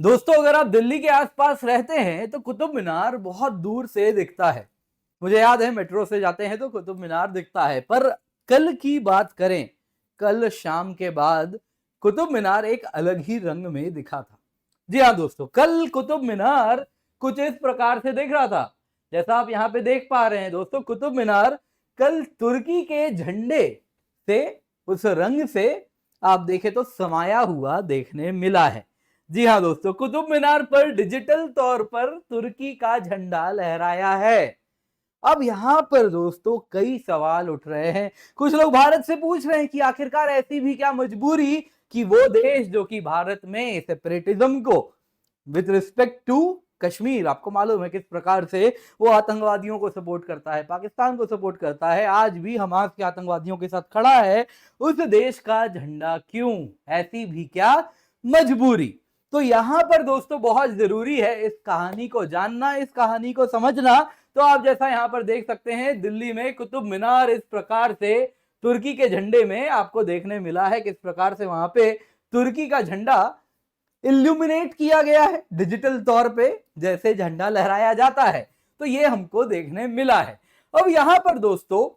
दोस्तों, अगर आप दिल्ली के आसपास रहते हैं तो कुतुब मीनार बहुत दूर से दिखता है। मुझे याद है मेट्रो से जाते हैं तो कुतुब मीनार दिखता है। पर कल की बात करें, कल शाम के बाद कुतुब मीनार एक अलग ही रंग में दिखा था। जी हाँ दोस्तों, कल कुतुब मीनार कुछ इस प्रकार से दिख रहा था। जैसा आप यहाँ पे देख पा रहे हैं दोस्तों, कुतुब मीनार कल तुर्की के झंडे से, उस रंग से आप देखें तो समाया हुआ देखने मिला है। जी हाँ दोस्तों, कुतुब मीनार पर डिजिटल तौर पर तुर्की का झंडा लहराया है। अब यहाँ पर दोस्तों कई सवाल उठ रहे हैं। कुछ लोग भारत से पूछ रहे हैं कि आखिरकार ऐसी भी क्या मजबूरी कि वो देश जो कि भारत में सेपरेटिज्म को विद रिस्पेक्ट टू कश्मीर, आपको मालूम है किस प्रकार से वो आतंकवादियों को सपोर्ट करता है, पाकिस्तान को सपोर्ट करता है, आज भी हमास के आतंकवादियों के साथ खड़ा है, उस देश का झंडा क्यों? ऐसी भी क्या मजबूरी? तो यहां पर दोस्तों बहुत जरूरी है इस कहानी को जानना, इस कहानी को समझना। तो आप जैसा यहां पर देख सकते हैं, दिल्ली में कुतुब मीनार इस प्रकार से तुर्की के झंडे में आपको देखने मिला है, किस प्रकार से वहां पे तुर्की का झंडा इल्यूमिनेट किया गया है डिजिटल तौर पे, जैसे झंडा लहराया जाता है। तो ये हमको देखने मिला है। अब यहां पर दोस्तों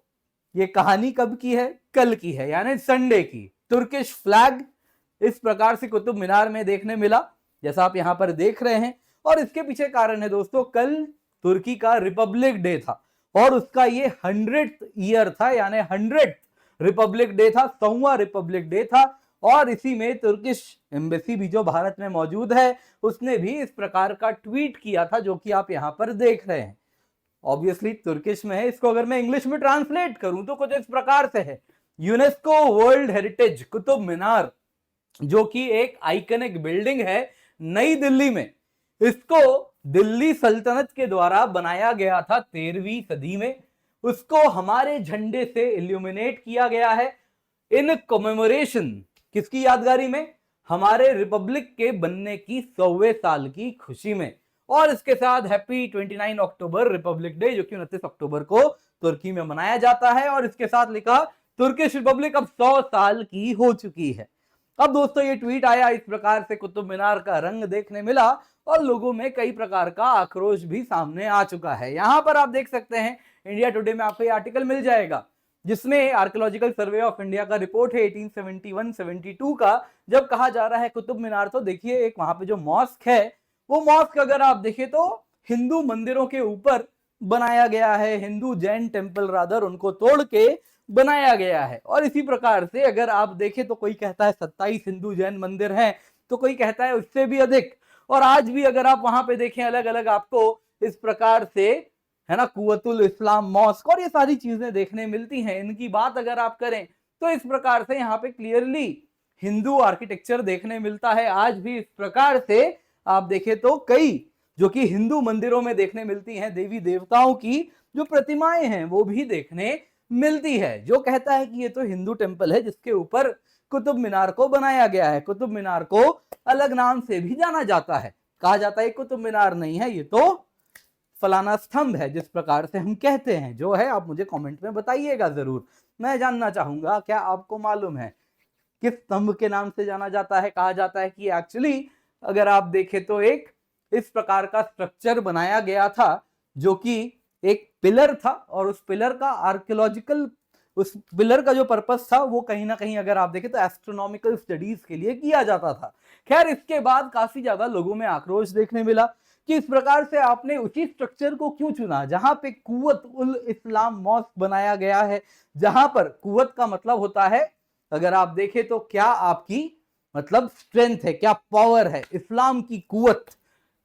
ये कहानी कब की है? कल की है, यानी संडे की। तुर्किश फ्लैग इस प्रकार से कुतुब मीनार में देखने मिला, जैसा आप यहां पर देख रहे हैं। और इसके पीछे कारण है दोस्तों, कल तुर्की का रिपब्लिक डे था और उसका ये 100th ईयर था, यानी 100th रिपब्लिक डे था, 100वां रिपब्लिक डे था। और इसी में तुर्किश एम्बेसी भी जो भारत में मौजूद है, उसने भी इस प्रकार का ट्वीट किया था, जो कि आप यहां पर देख रहे हैं। ऑब्वियसली तुर्किश में है, इसको अगर मैं इंग्लिश में ट्रांसलेट करूं तो कुछ इस प्रकार से है: UNESCO world heritage Qutub Minar, जो कि एक आइकनिक बिल्डिंग है नई दिल्ली में, इसको दिल्ली सल्तनत के द्वारा बनाया गया था 13वीं सदी में। उसको हमारे झंडे से इल्यूमिनेट किया गया है इन कमेमोरेशन, किसकी यादगारी में? हमारे रिपब्लिक के बनने की 100वें साल की खुशी में। और इसके साथ हैप्पी 29 अक्टूबर रिपब्लिक डे, जो कि 29 अक्टूबर को तुर्की में मनाया जाता है। और इसके साथ लिखा, तुर्किश रिपब्लिक अब 100 साल की हो चुकी है। अब दोस्तों ये ट्वीट आया, इस प्रकार से कुतुब मीनार का रंग देखने मिला और लोगों में कई प्रकार का आक्रोश भी सामने आ चुका है। यहां पर आप देख सकते हैं, इंडिया टुडे में आपको ये आर्टिकल मिल जाएगा, जिसमें आर्कियोलॉजिकल सर्वे ऑफ इंडिया का रिपोर्ट है 1871-72 का। जब कहा जा रहा है कुतुब मीनार, तो देखिए एक वहां पे जो मॉस्क है, वो मॉस्क अगर आप देखें तो हिंदू मंदिरों के ऊपर बनाया गया है, हिंदू जैन टेम्पल रादर, उनको तोड़ के बनाया गया है। और इसी प्रकार से अगर आप देखें तो कोई कहता है 27 हिंदू जैन मंदिर हैं, तो कोई कहता है उससे भी अधिक। और आज भी अगर आप वहां पे देखें, अलग अलग आपको इस प्रकार से, है ना, कुव्वतुल इस्लाम मॉस्क और ये सारी चीजें देखने मिलती हैं। इनकी बात अगर आप करें तो इस प्रकार से यहाँ पे क्लियरली हिंदू आर्किटेक्चर देखने मिलता है। आज भी इस प्रकार से आप देखें तो कई जो कि हिंदू मंदिरों में देखने मिलती हैं, देवी देवताओं की जो प्रतिमाएं हैं वो भी देखने मिलती है। जो कहता है कि ये तो हिंदू टेम्पल है जिसके ऊपर कुतुब मीनार को बनाया गया है। कुतुब मीनार को अलग नाम से भी जाना जाता है, कहा जाता है कुतुब मीनार नहीं है, ये तो फलाना स्तंभ है, जिस प्रकार से हम कहते हैं। जो है आप मुझे कमेंट में बताइएगा जरूर। मैं जानना चाहूंगा, क्या आपको मालूम है किस स्तंभ के नाम से जाना जाता है? कहा जाता है कि एक्चुअली अगर आप देखें तो एक इस प्रकार का स्ट्रक्चर बनाया गया था, जो कि एक पिलर था, और उस पिलर का आर्कियोलॉजिकल, उस पिलर का जो पर्पस था वो कहीं ना कहीं अगर आप देखें तो एस्ट्रोनॉमिकल स्टडीज के लिए किया जाता था। खैर, इसके बाद काफी ज्यादा लोगों में आक्रोश देखने मिला कि इस प्रकार से आपने उसी स्ट्रक्चर को क्यों चुना जहां पे कुव्वत उल इस्लाम मॉस्क बनाया गया है, जहां पर कुव्वत का मतलब होता है, अगर आप देखें तो क्या आपकी मतलब स्ट्रेंथ है, क्या पावर है, इस्लाम की कुव्वत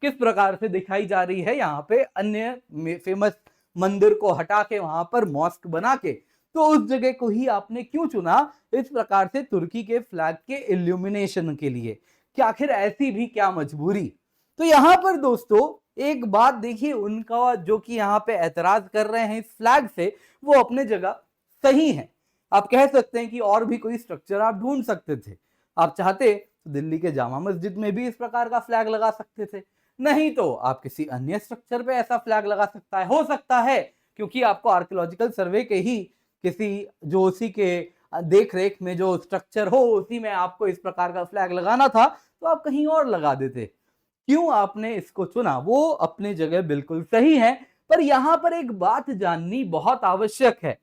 किस प्रकार से दिखाई जा रही है यहाँ पे अन्य फेमस मंदिर को हटा के वहां पर मॉस्क बना के। तो उस जगह को ही आपने क्यों चुना इस प्रकार से तुर्की के फ्लैग के इल्यूमिनेशन के लिए? कि आखिर ऐसी भी क्या मजबूरी? तो यहां पर दोस्तों एक बात देखिए, उनका जो कि यहाँ पे एतराज कर रहे हैं इस फ्लैग से, वो अपने जगह सही है। आप कह सकते हैं कि और भी कोई स्ट्रक्चर आप ढूंढ सकते थे। आप चाहते तो दिल्ली के जामा मस्जिद में भी इस प्रकार का फ्लैग लगा सकते थे, नहीं तो आप किसी अन्य स्ट्रक्चर पे ऐसा फ्लैग लगा सकता है, हो सकता है क्योंकि आपको आर्कियोलॉजिकल सर्वे के ही किसी जो उसी के देख रेख में जो स्ट्रक्चर हो उसी में आपको इस प्रकार का फ्लैग लगाना था, तो आप कहीं और लगा देते। क्यों आपने इसको चुना, वो अपनी जगह बिल्कुल सही है। पर यहां पर एक बात जाननी बहुत आवश्यक है,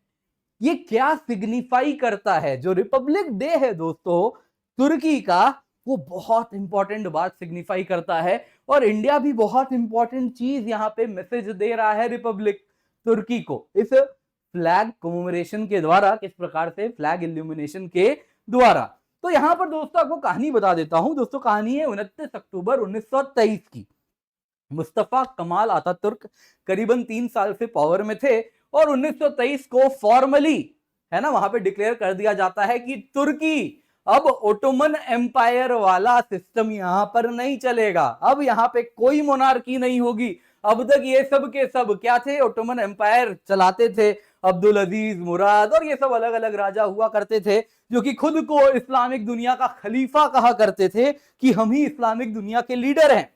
ये क्या सिग्निफाई करता है। जो रिपब्लिक डे है दोस्तों तुर्की का, वो बहुत इंपॉर्टेंट बात सिग्निफाई करता है। और इंडिया भी बहुत इंपॉर्टेंट चीज यहां पे मैसेज दे रहा है रिपब्लिक तुर्की को, इस फ्लैग कमेमोरेशन के द्वारा, किस प्रकार से फ्लैग इल्यूमिनेशन के द्वारा। तो यहां पर दोस्तों आपको कहानी बता देता हूं। दोस्तों कहानी है 29 अक्टूबर 1923 की। मुस्तफा कमाल अतातुर्क करीबन 3 साल से पावर में थे और 1923 को फॉर्मली, है ना, वहां पे डिक्लेयर कर दिया जाता है कि तुर्की अब ओटोमन एम्पायर वाला सिस्टम यहां पर नहीं चलेगा। अब यहां पे कोई मोनार्की नहीं होगी। अब तक ये सब के सब क्या थे, ओटोमन एम्पायर चलाते थे, अब्दुल अजीज, मुराद और ये सब अलग अलग राजा हुआ करते थे, जो कि खुद को इस्लामिक दुनिया का खलीफा कहा करते थे कि हम ही इस्लामिक दुनिया के लीडर हैं।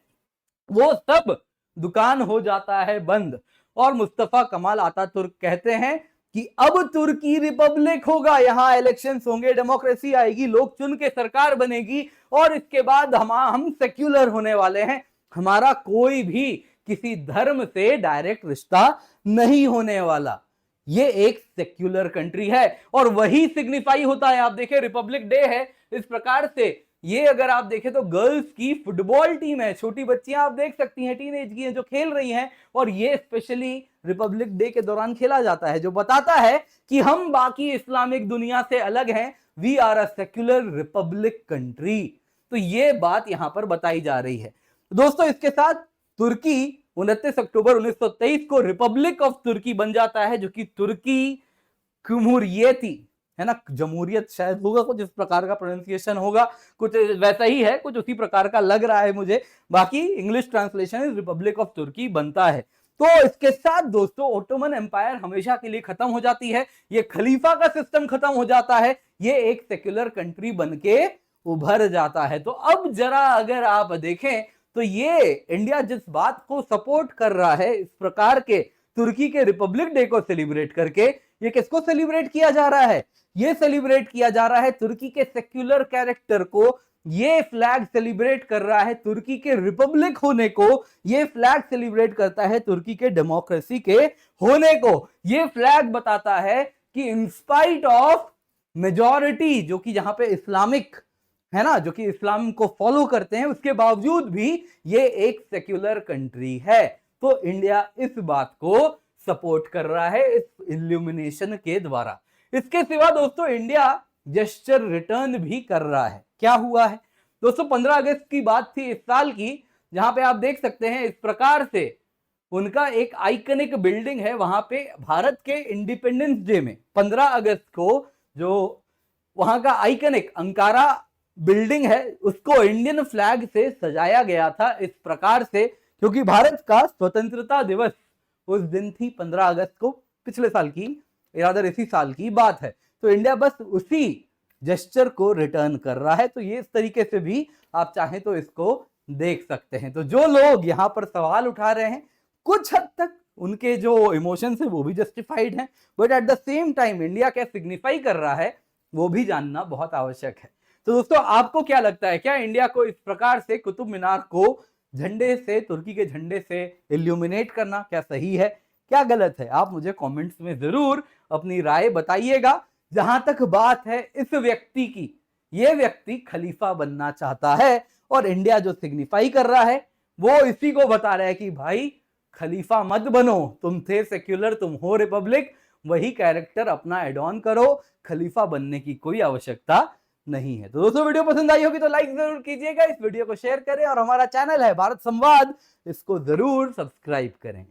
वो सब दुकान हो जाता है बंद और मुस्तफा कमाल अतातुर्क कहते हैं कि अब तुर्की रिपब्लिक होगा, यहां इलेक्शंस होंगे, डेमोक्रेसी आएगी, लोग चुन के सरकार बनेगी और इसके बाद हम सेक्युलर होने वाले हैं। हमारा कोई भी किसी धर्म से डायरेक्ट रिश्ता नहीं होने वाला। ये एक सेक्युलर कंट्री है और वही सिग्निफाई होता है। आप देखें रिपब्लिक डे है, इस प्रकार से ये अगर आप देखें तो गर्ल्स की फुटबॉल टीम है, छोटी बच्चियां आप देख सकती हैं, टीनेज की हैं, जो खेल रही हैं और ये स्पेशली रिपब्लिक डे के दौरान खेला जाता है, जो बताता है कि हम बाकी इस्लामिक दुनिया से अलग हैं, we are a secular republic country. तो ये बात यहां पर बताई जा रही है। दोस्तों इसके साथ तुर्की 29 अक्टूबर 1923 को रिपब्लिक ऑफ तुर्की बन जाता है, जो कि तुर्की कुमुरियती, है ना, जमहूरियत शायद होगा, कुछ इस प्रकार का प्रोनाउंसिएशन होगा, कुछ वैसा ही है, कुछ उसी प्रकार का लग रहा है मुझे। बाकी इंग्लिश ट्रांसलेशन रिपब्लिक ऑफ तुर्की बनता है। तो इसके साथ दोस्तों ओटोमन एम्पायर हमेशा के लिए खत्म हो जाती है, ये खलीफा का सिस्टम खत्म हो जाता है, ये एक सेक्युलर कंट्री बनके उभर जाता है। तो अब जरा अगर आप देखें तो ये इंडिया जिस बात को सपोर्ट कर रहा है, इस प्रकार के तुर्की के रिपब्लिक डे को सेलिब्रेट करके, ये किसको सेलिब्रेट किया जा रहा है, ये सेलिब्रेट किया जा रहा है तुर्की के सेक्युलर कैरेक्टर को। ये फ्लैग सेलिब्रेट कर रहा है तुर्की के रिपब्लिक होने को, ये फ्लैग सेलिब्रेट करता है तुर्की के डेमोक्रेसी के होने को। ये फ्लैग बताता है कि इंस्पाइट ऑफ मेजॉरिटी, जो कि यहां पे इस्लामिक है ना, जो कि इस्लाम को फॉलो करते हैं, उसके बावजूद भी ये एक सेक्युलर कंट्री है। तो इंडिया इस बात को सपोर्ट कर रहा है इस इल्यूमिनेशन के द्वारा। इसके सिवा दोस्तों इंडिया जेस्चर रिटर्न भी कर रहा है। क्या हुआ है दोस्तों, 15 अगस्त की बात थी इस साल की, जहां पे आप देख सकते हैं इस प्रकार से उनका एक आइकनिक बिल्डिंग है, वहां पे भारत के इंडिपेंडेंस डे में 15 अगस्त को जो वहां का आइकनिक अंकारा बिल्डिंग है, उसको इंडियन फ्लैग से सजाया गया था इस प्रकार से, क्योंकि भारत का स्वतंत्रता दिवस उस दिन थी 15 अगस्त को, पिछले साल की, रादर इसी साल की बात है। तो इंडिया बस उसी जेस्चर को रिटर्न कर रहा है। तो ये इस तरीके से भी आप चाहें तो इसको देख सकते हैं। तो जो लोग यहां पर सवाल उठा रहे हैं, कुछ हद तक उनके जो इमोशंस है वो भी जस्टिफाइड हैं, but at the same time India क्या सिग्निफाई कर रहा है वो भी जानना बहुत आवश्यक है। तो दोस्तों आपको क्या लगता है, क्या इंडिया को इस प्रकार से कुतुब मीनार को झंडे से, तुर्की के झंडे से इल्यूमिनेट करना क्या सही है, क्या गलत है? आप मुझे कमेंट्स में जरूर अपनी राय बताइएगा। जहां तक बात है इस व्यक्ति की, ये व्यक्ति खलीफा बनना चाहता है और इंडिया जो सिग्निफाई कर रहा है वो इसी को बता रहा है कि भाई खलीफा मत बनो, तुम थे सेक्युलर, तुम हो रिपब्लिक, वही कैरेक्टर अपना एड ऑन करो, खलीफा बनने की कोई आवश्यकता नहीं है। तो दोस्तों वीडियो पसंद आई होगी तो लाइक जरूर कीजिएगा, इस वीडियो को शेयर करें और हमारा चैनल है भारत संवाद, इसको जरूर सब्सक्राइब करें।